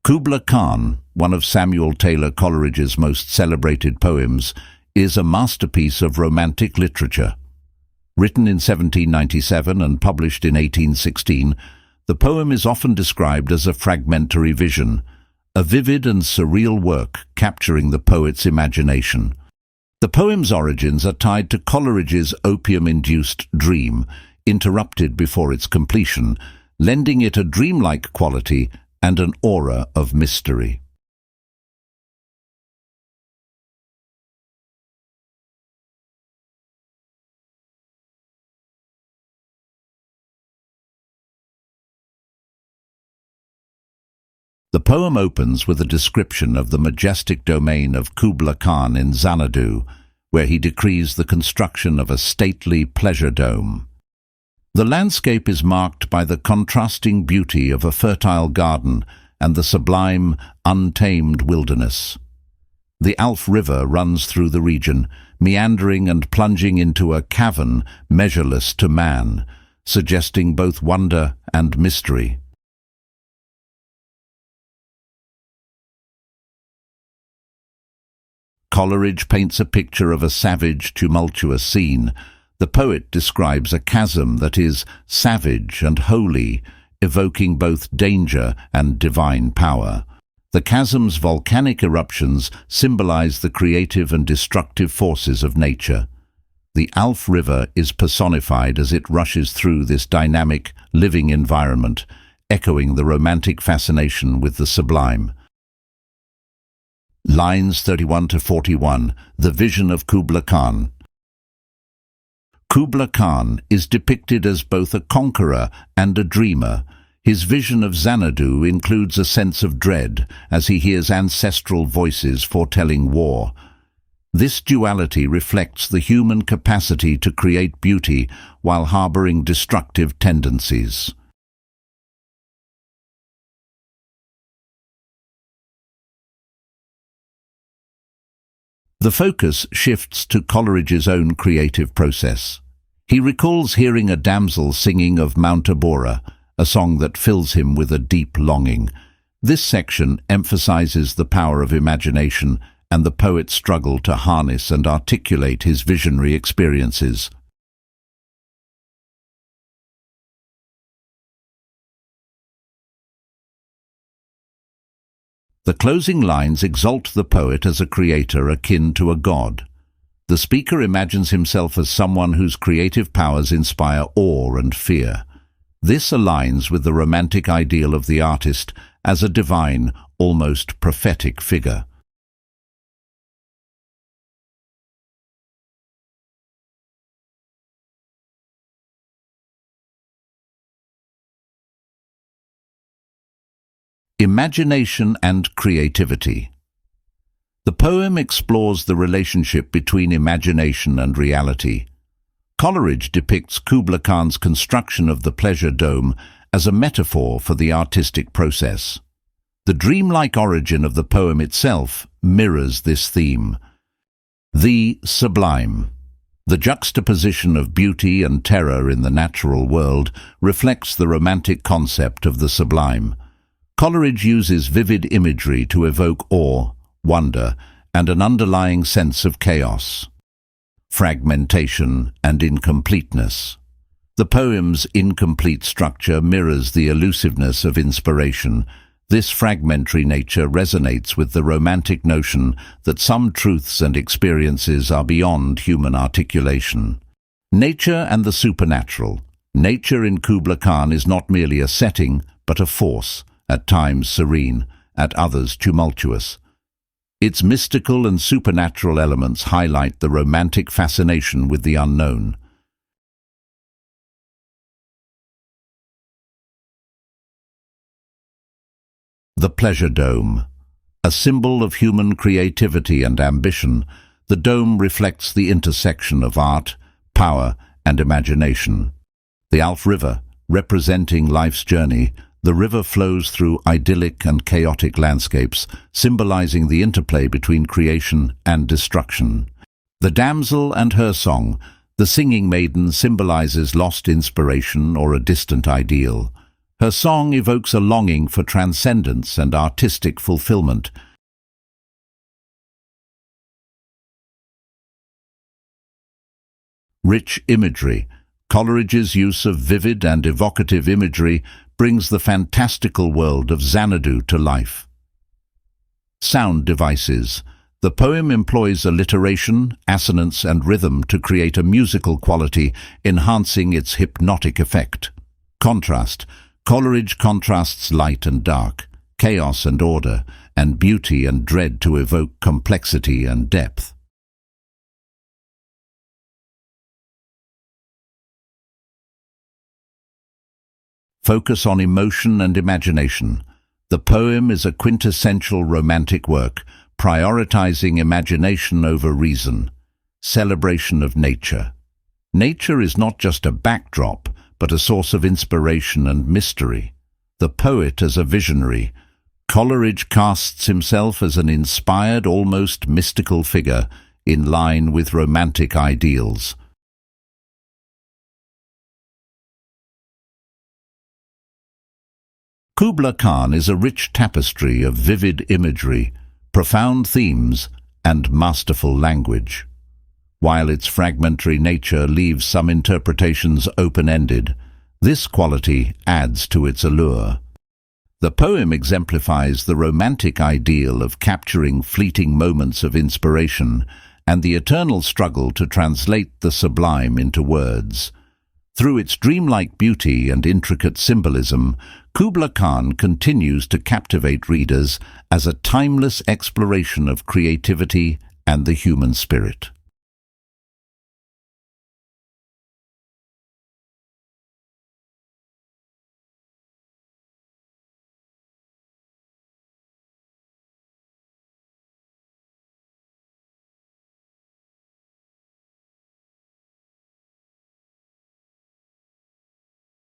Kubla Khan, one of Samuel Taylor Coleridge's most celebrated poems, is a masterpiece of Romantic literature. Written in 1797 and published in 1816, the poem is often described as a fragmentary vision, a vivid and surreal work capturing the poet's imagination. The poem's origins are tied to Coleridge's opium-induced dream, interrupted before its completion, lending it a dreamlike quality and an aura of mystery. The poem opens with a description of the majestic domain of Kubla Khan in Xanadu, where he decrees the construction of a stately pleasure dome. The landscape is marked by the contrasting beauty of a fertile garden and the sublime, untamed wilderness. The Alph River runs through the region, meandering and plunging into a cavern measureless to man, suggesting both wonder and mystery. Coleridge paints a picture of a savage, tumultuous scene. The poet describes a chasm that is savage and holy, evoking both danger and divine power. The chasm's volcanic eruptions symbolize the creative and destructive forces of nature. The Alph River is personified as it rushes through this dynamic, living environment, echoing the romantic fascination with the sublime. Lines 31 to 41, The Vision of Kubla Khan. Kubla Khan is depicted as both a conqueror and a dreamer. His vision of Xanadu includes a sense of dread as he hears ancestral voices foretelling war. This duality reflects the human capacity to create beauty while harboring destructive tendencies. The focus shifts to Coleridge's own creative process. He recalls hearing a damsel singing of Mount Abora, a song that fills him with a deep longing. This section emphasizes the power of imagination and the poet's struggle to harness and articulate his visionary experiences. The closing lines exalt the poet as a creator akin to a god. The speaker imagines himself as someone whose creative powers inspire awe and fear. This aligns with the romantic ideal of the artist as a divine, almost prophetic figure. Imagination and creativity. The poem explores the relationship between imagination and reality. Coleridge depicts Kubla Khan's construction of the pleasure dome as a metaphor for the artistic process. The dreamlike origin of the poem itself mirrors this theme. The Sublime. The juxtaposition of beauty and terror in the natural world reflects the romantic concept of the sublime. Coleridge uses vivid imagery to evoke awe, wonder, and an underlying sense of chaos, fragmentation, and incompleteness. The poem's incomplete structure mirrors the elusiveness of inspiration. This fragmentary nature resonates with the romantic notion that some truths and experiences are beyond human articulation. Nature and the supernatural. Nature in Kubla Khan is not merely a setting, but a force, at times serene, at others tumultuous. Its mystical and supernatural elements highlight the romantic fascination with the unknown. The pleasure dome. A symbol of human creativity and ambition, the dome reflects the intersection of art, power, and imagination. The Alph River, representing life's journey, the river flows through idyllic and chaotic landscapes, symbolizing the interplay between creation and destruction. The damsel and her song. The singing maiden symbolizes lost inspiration or a distant ideal. Her song evokes a longing for transcendence and artistic fulfillment. Rich imagery. Coleridge's use of vivid and evocative imagery brings the fantastical world of Xanadu to life. Sound devices. The poem employs alliteration, assonance, and rhythm to create a musical quality, enhancing its hypnotic effect. Contrast. Coleridge contrasts light and dark, chaos and order, and beauty and dread to evoke complexity and depth. Focus on emotion and imagination. The poem is a quintessential romantic work, prioritizing imagination over reason. Celebration of nature. Nature is not just a backdrop, but a source of inspiration and mystery. The poet as a visionary. Coleridge casts himself as an inspired, almost mystical figure, in line with romantic ideals. Kubla Khan is a rich tapestry of vivid imagery, profound themes, and masterful language. While its fragmentary nature leaves some interpretations open-ended, this quality adds to its allure. The poem exemplifies the romantic ideal of capturing fleeting moments of inspiration and the eternal struggle to translate the sublime into words. Through its dreamlike beauty and intricate symbolism, Kubla Khan continues to captivate readers as a timeless exploration of creativity and the human spirit.